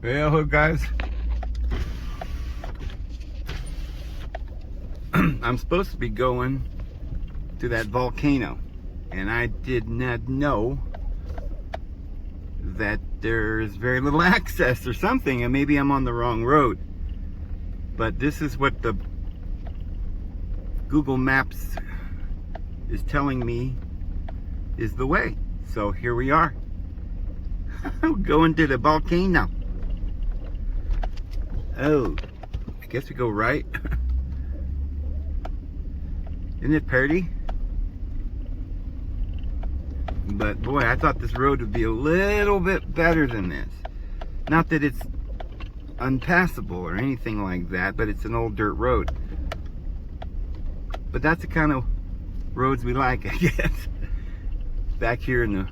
Well, hello guys. I'm supposed to be going to that volcano, and I did not know that there's very little access or something, and maybe I'm on the wrong road. But this is what the Google Maps is telling me is the way. So here we are. Going to the volcano. Oh, I guess we go right. Isn't it pretty? But boy, I thought this road would be a little bit better than this. Not that it's unpassable or anything like that, but it's an old dirt road. But that's the kind of roads we like, I guess. Back here in the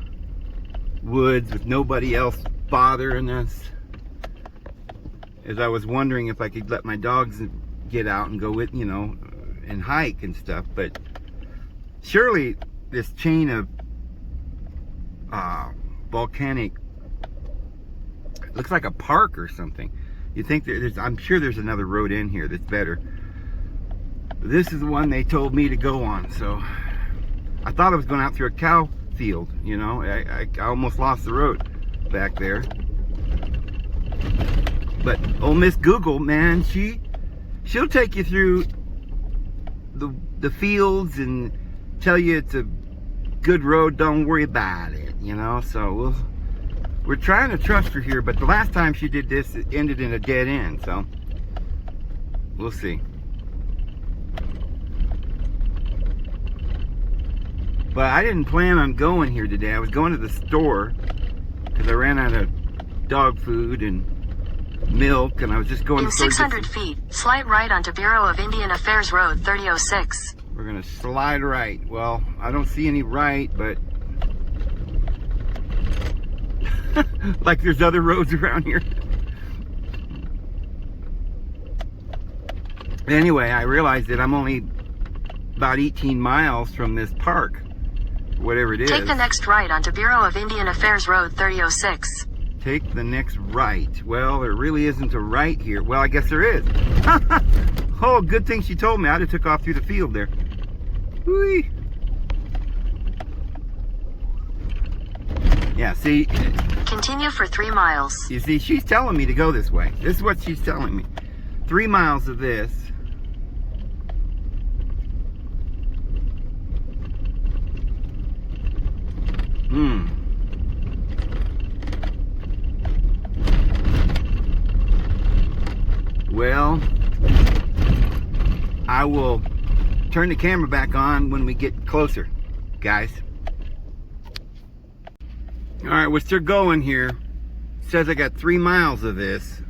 woods with nobody else bothering us. As I was wondering if I could let my dogs get out and go with, you know, and hike and stuff, but surely this chain of volcanic, looks like a park or something. You think there's, I'm sure there's another road in here that's better. This is the one they told me to go on, so I thought I was going out through a cow field, you know. I almost lost the road back there. But old Miss Google, man, she'll take you through the fields and tell you it's a good road, don't worry about it, you know. So we're trying to trust her here, but the last time she did this, it ended in a dead end, so we'll see. But I didn't plan on going here today. I was going to the store because I ran out of dog food and milk, and I was just going in 600 feet, slide right onto Bureau of Indian Affairs Road 3006. We're gonna slide right. Well, I don't see any right, but like there's other roads around here. Anyway, I realized that I'm only about 18 miles from this park, whatever it is. Take the next right onto Bureau of Indian Affairs Road 3006. Take the next right. Well, there really isn't a right here. Well, I guess there is. Oh, good thing she told me. I'd have took off through the field there. Whee. Yeah, see. Continue for 3 miles. You see, she's telling me to go this way. This is what she's telling me. 3 miles of this. Well, I will turn the camera back on when we get closer, guys. All right, we're still going here. It says I got 3 miles of this,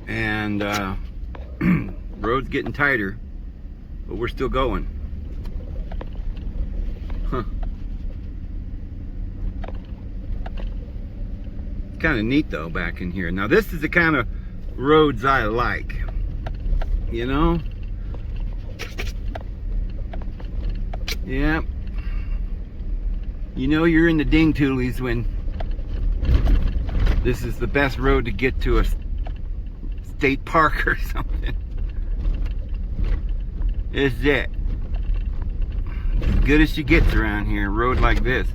and road's getting tighter, but we're still going. Huh. It's kind of neat though back in here. Now this is the kind of roads I like, you know. Yep. You know you're in the ding toolies when this is the best road to get to a state park or something. It's it. As good as she gets around here, a road like this.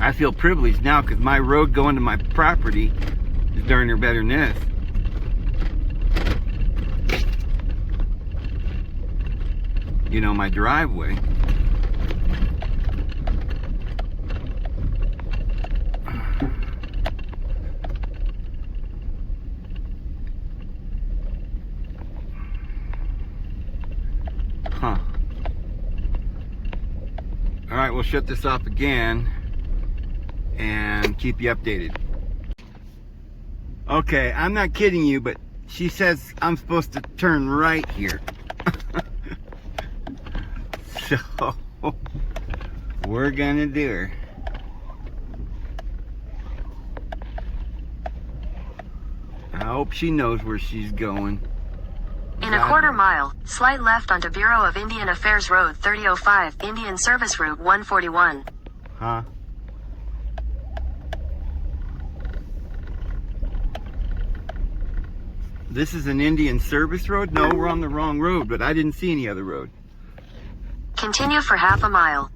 I feel privileged now because my road going to my property is darn near better than this. You know, my driveway. Huh. All right, we'll shut this off again and keep you updated. Okay, I'm not kidding you, but she says I'm supposed to turn right here. So, we're gonna do her. I hope she knows where she's going. In a quarter mile, slide left onto Bureau of Indian Affairs Road 3005, Indian Service Route 141. Huh? This is an Indian service road? No, we're on the wrong road, but I didn't see any other road. Continue for half a mile.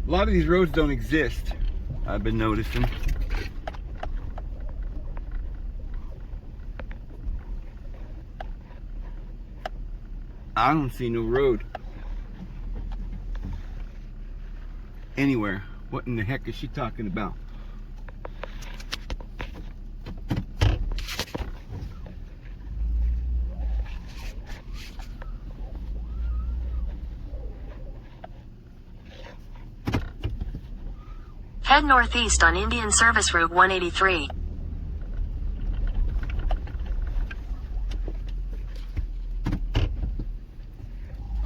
A lot of these roads don't exist, I've been noticing. I don't see no road anywhere. What in the heck is she talking about? Head northeast on Indian Service Route 183.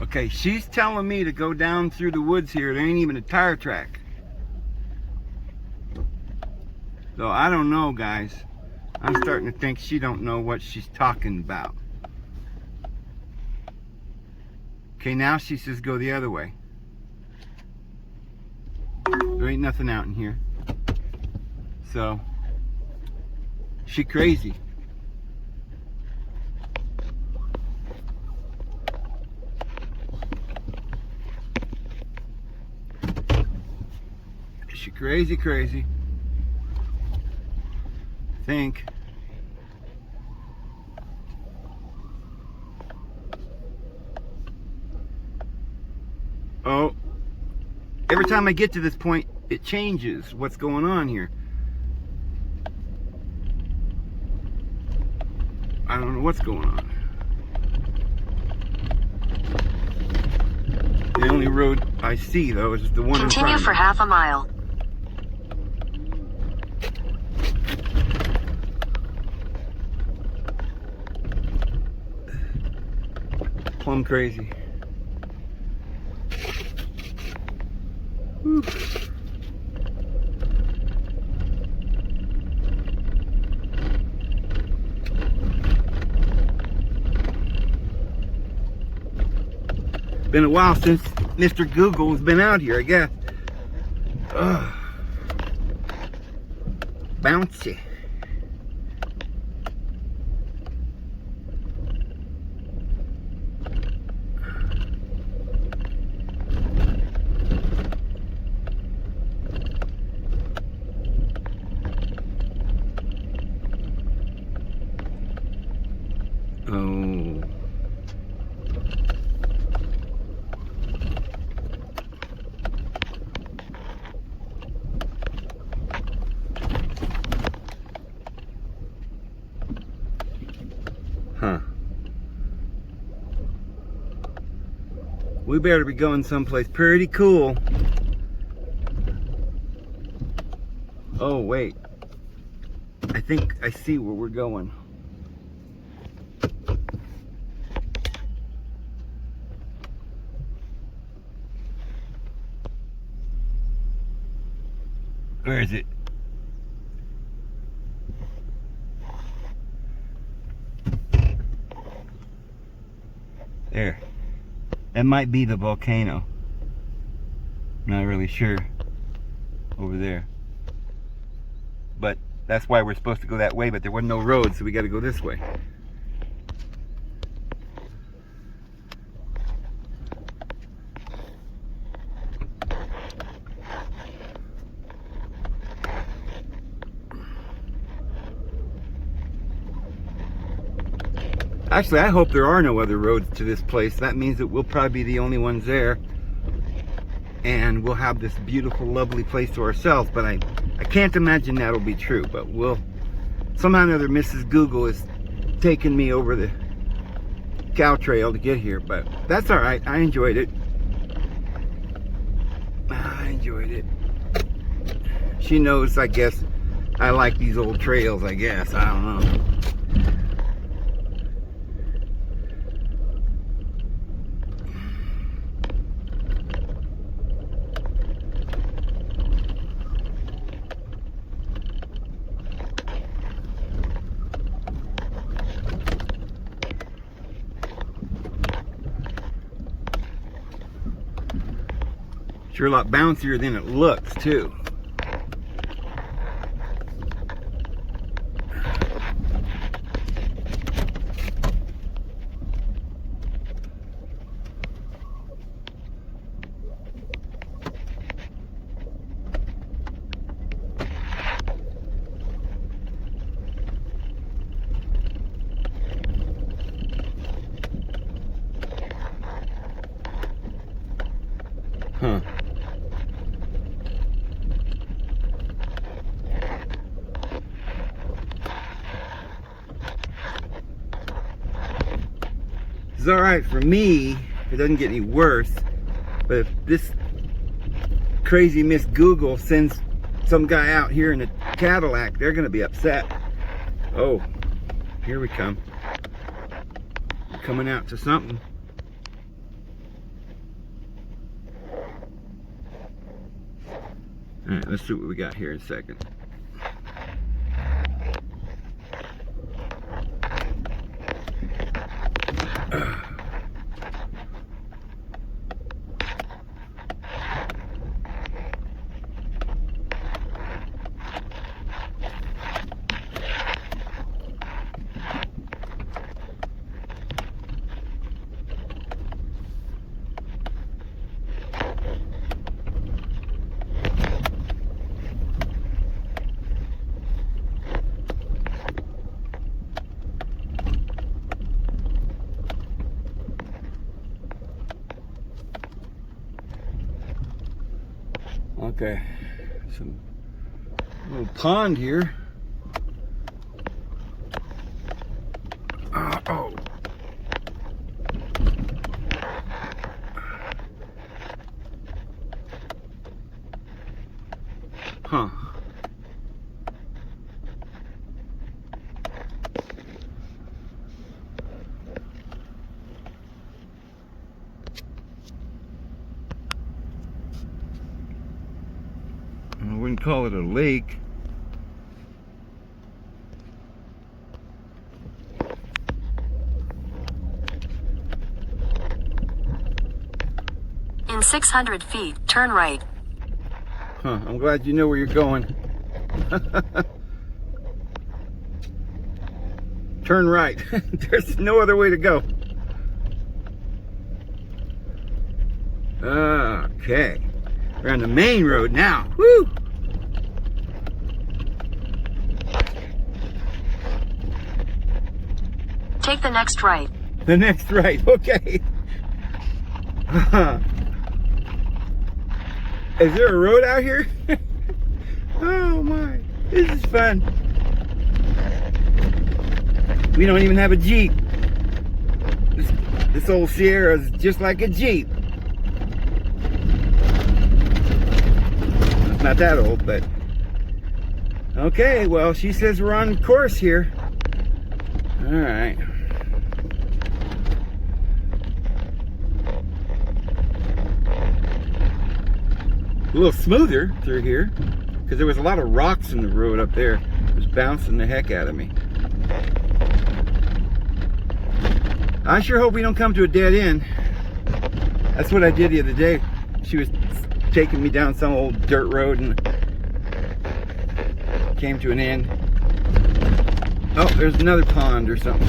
Okay, she's telling me to go down through the woods here. There ain't even a tire track. So I don't know, guys. I'm starting to think she don't know what she's talking about. Okay, now she says go the other way. There ain't nothing out in here. So, she crazy. She crazy. Think. Oh. Every time I get to this point, it changes what's going on here. I don't know what's going on. The only road I see, though, is the one in front Continue of me. for half a mile. Plumb crazy. Whew. Been a while since Mr. Google has been out here, I guess. Ugh. Bouncy. Oh. Huh. We better be going someplace pretty cool. Oh, wait. I think I see where we're going. Where is it? There. That might be the volcano. Not really sure. Over there. But that's why we're supposed to go that way, but there wasn't no road, so we got to go this way. Actually, I hope there are no other roads to this place. That means that we'll probably be the only ones there. And we'll have this beautiful, lovely place to ourselves. But I can't imagine that'll be true. But we'll... Somehow or another, Mrs. Google is taking me over the cow trail to get here. But that's alright. I enjoyed it. She knows, I guess, I like these old trails, I guess. I don't know. Sure a lot bouncier than it looks, too. Huh. It's alright for me if it doesn't get any worse, but if this crazy Miss Google sends some guy out here in a Cadillac, they're gonna be upset. Oh, here we come. We're coming out to something. Alright, let's see what we got here in a second. Okay, some little pond here. Oh. Huh. I wouldn't call it a lake. In 600 feet, turn right. Huh, I'm glad you know where you're going. Turn right. There's no other way to go. Okay. We're on the main road now. Woo! Take the next right. The next right, okay. Is there a road out here? Oh my, this is fun. We don't even have a Jeep. This old Sierra is just like a Jeep. It's not that old, but okay, well, she says we're on course here. All right. A little smoother through here because there was a lot of rocks in the road up there. It was bouncing the heck out of me. I sure hope we don't come to a dead end. That's what I did the other day. She was taking me down some old dirt road and came to an end. Oh, there's another pond or something.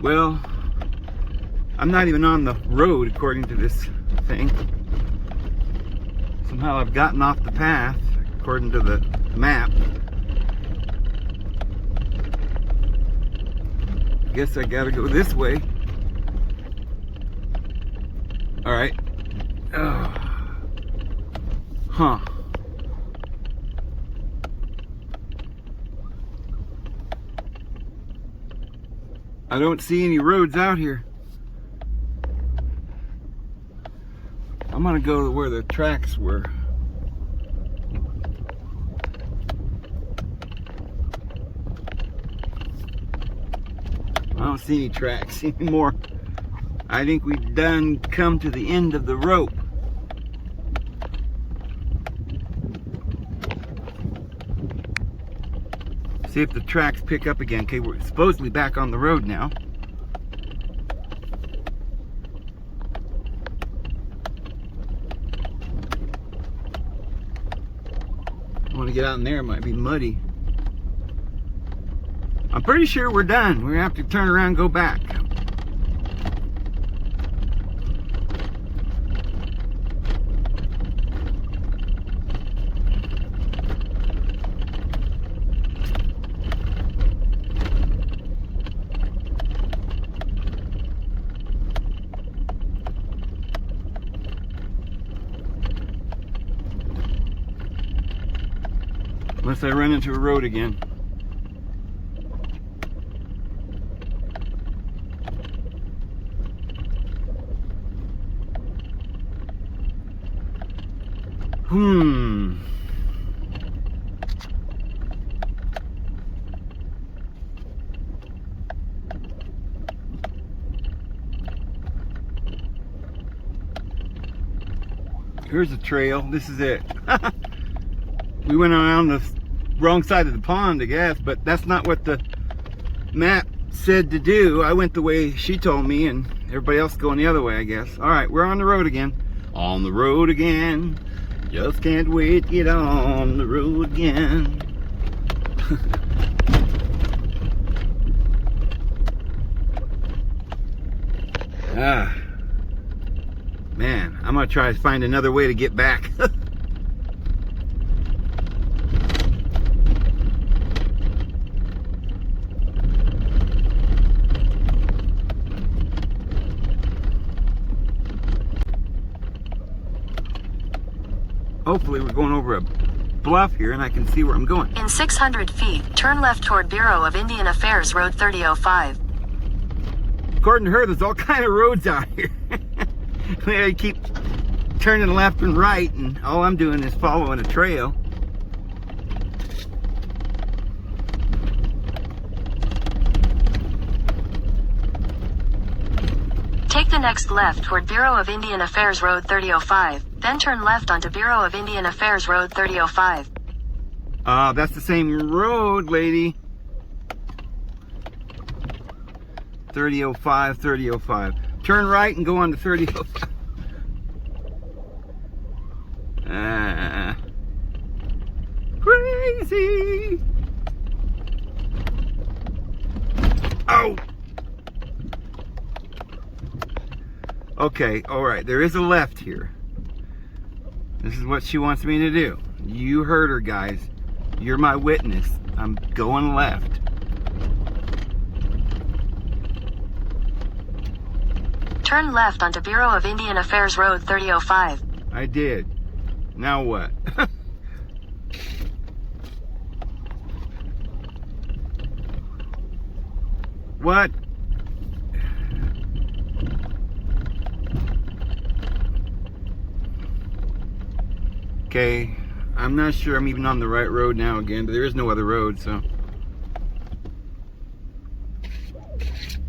Well, I'm not even on the road according to this thing. Somehow I've gotten off the path according to the map. Guess I gotta go this way. Alright. Huh. I don't see any roads out here. I'm gonna go to where the tracks were. I don't see any tracks anymore. I think we've done come to the end of the rope. See if the tracks pick up again. Okay, we're supposedly back on the road now. I want to get out in there, it might be muddy. I'm pretty sure we're done. We're gonna have to turn around and go back. Unless I run into a road again. Here's a trail. This is it. We went around the wrong side of the pond, I guess, but that's not what the map said to do. I went the way she told me, and everybody else going the other way, I guess. All right, we're on the road again. On the road again. Just can't wait to get on the road again. Man, I'm gonna try to find another way to get back. Hopefully we're going over a bluff here and I can see where I'm going. In 600 feet, turn left toward Bureau of Indian Affairs Road 3005. According to her, there's all kind of roads out here. I keep turning left and right, and all I'm doing is following a trail. Take the next left toward Bureau of Indian Affairs Road 3005, then turn left onto Bureau of Indian Affairs Road 3005. That's the same road, lady. 3005, 3005. Turn right and go on to 3005. Crazy. Oh. Okay, all right. There is a left here. This is what she wants me to do. You heard her, guys. You're my witness. I'm going left. Turn left onto Bureau of Indian Affairs Road 3005. I did. Now what? What? Okay, I'm not sure I'm even on the right road now again, but there is no other road, so.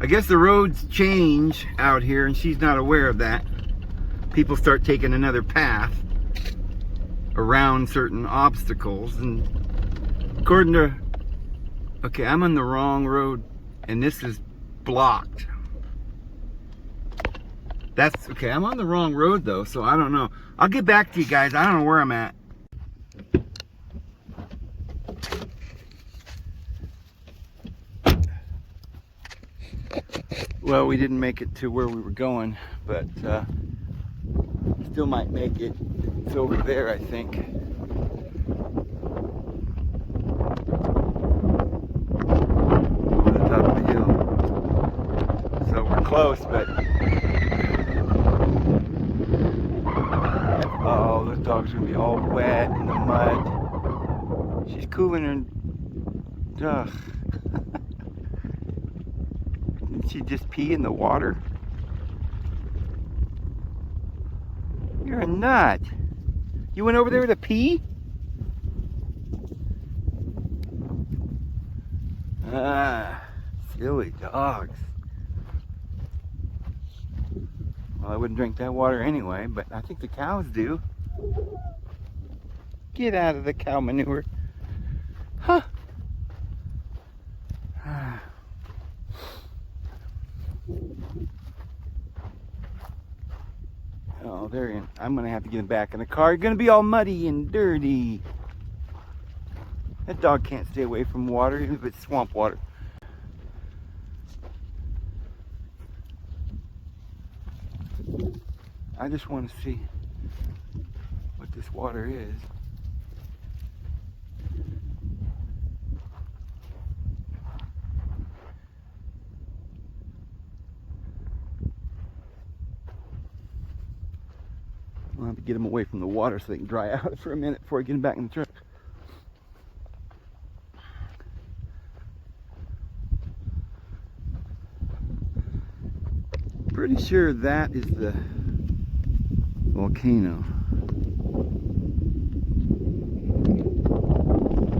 I guess the roads change out here and she's not aware of that. People start taking another path around certain obstacles, and according to, okay, I'm on the wrong road and this is blocked. That's okay. I'm on the wrong road though, so I don't know. I'll get back to you guys. I don't know where I'm at. Well, we didn't make it to where we were going, but still might make it. It's over there, I think. Over the top of the hill. So we're close, but oh, those dogs are gonna be all wet in the mud. She's cooling her. Ugh. Did she just pee in the water? You're a nut. You went over there to pee? Ah, silly dogs. Well, I wouldn't drink that water anyway, but I think the cows do. Get out of the cow manure. Huh. Oh, there you go. I'm going to have to get him back in the car. You're going to be all muddy and dirty. That dog can't stay away from water, even if it's swamp water. I just want to see what this water is. I'll have to get them away from the water so they can dry out for a minute before I get them back in the truck. Pretty sure that is the volcano.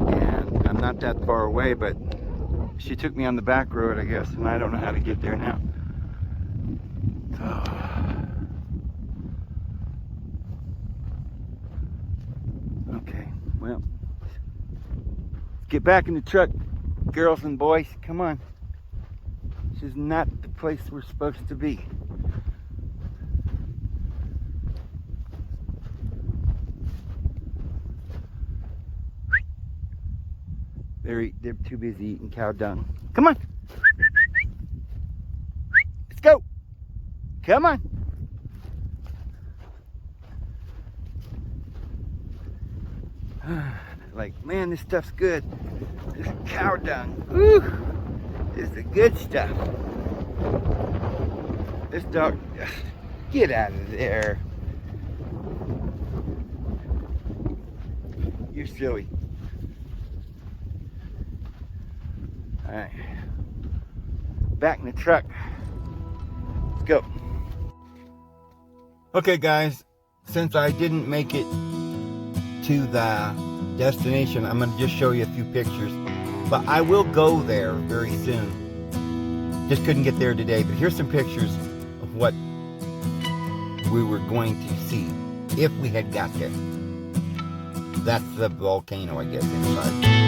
And I'm not that far away, but she took me on the back road, I guess, and I don't know how to get there now. So, okay, well, let's get back in the truck, girls and boys. Come on. This is not the place we're supposed to be. They're too busy eating cow dung. Come on. Let's go. Come on. Like, man, this stuff's good. This cow dung. Woo. This is the good stuff. This dog, get out of there. You're silly. Alright. Back in the truck. Let's go. Okay, guys. Since I didn't make it to the destination, I'm going to just show you a few pictures. But I will go there very soon. Just couldn't get there today. But here's some pictures of what we were going to see if we had got there. That's the volcano, I guess, inside.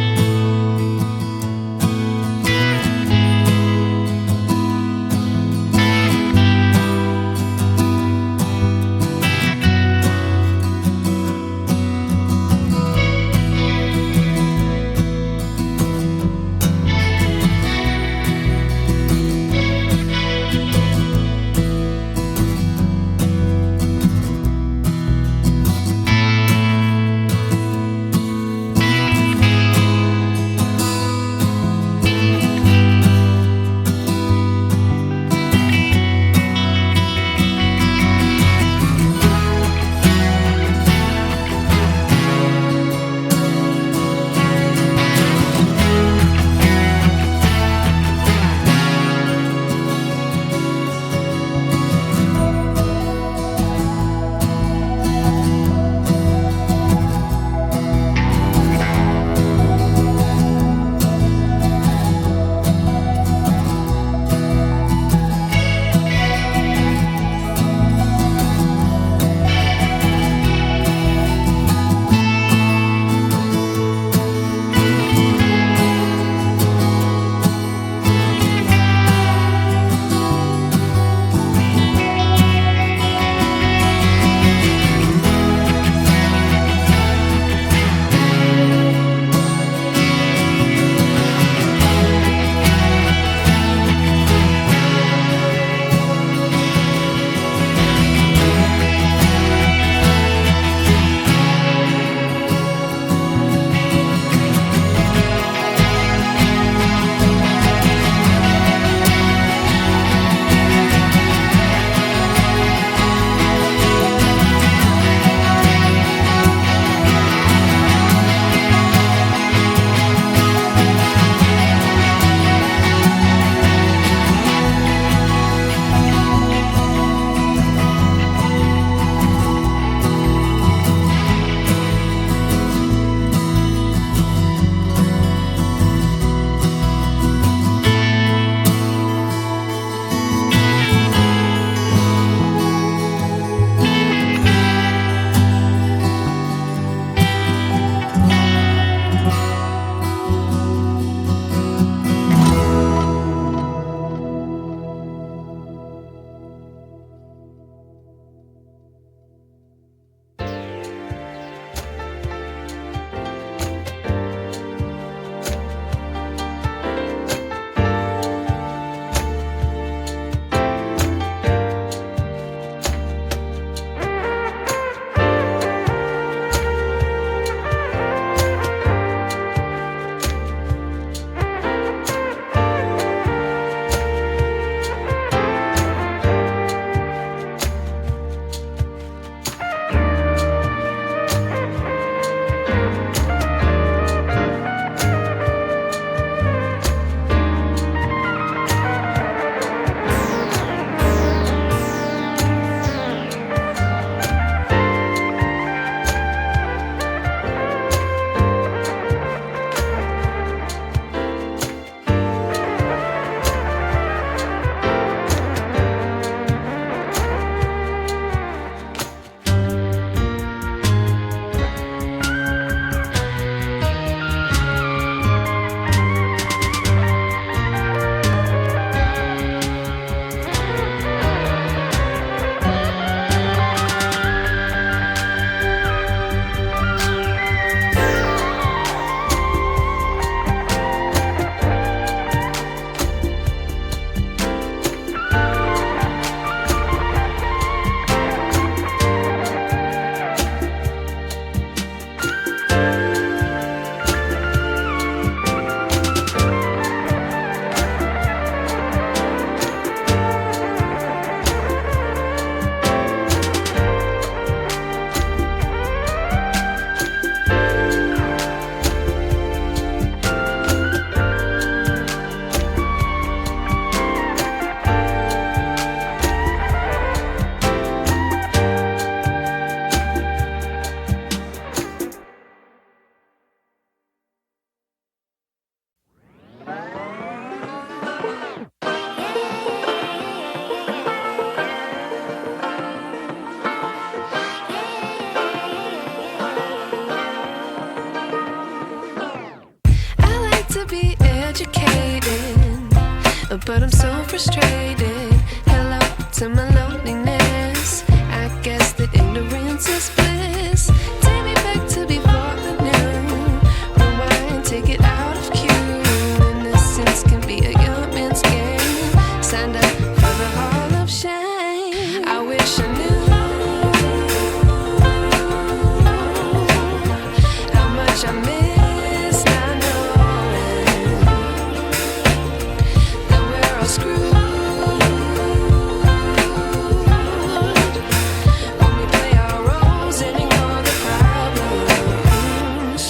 but I'm so frustrated. Hello to my loneliness. I guess that ignorance is bliss. Take me back to before I knew. Rewind, take it out of cue. Innocence can be a young man's game. Signed up for the hall of shame. I wish I knew how much I miss not knowing that we're all screwed when we play our roles and ignore the problems.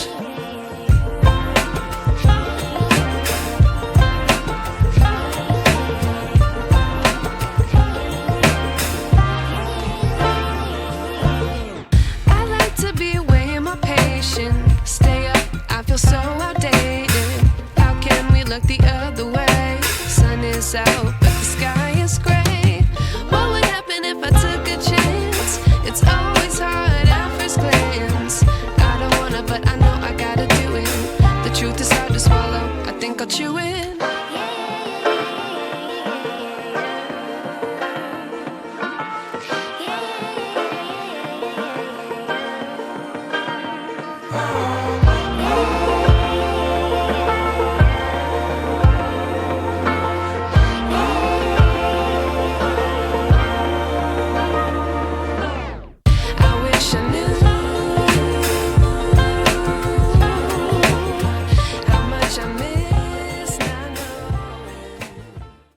I like to be away in my patience. Stay up, I feel so outdated. How can we look the other way? Sun is out,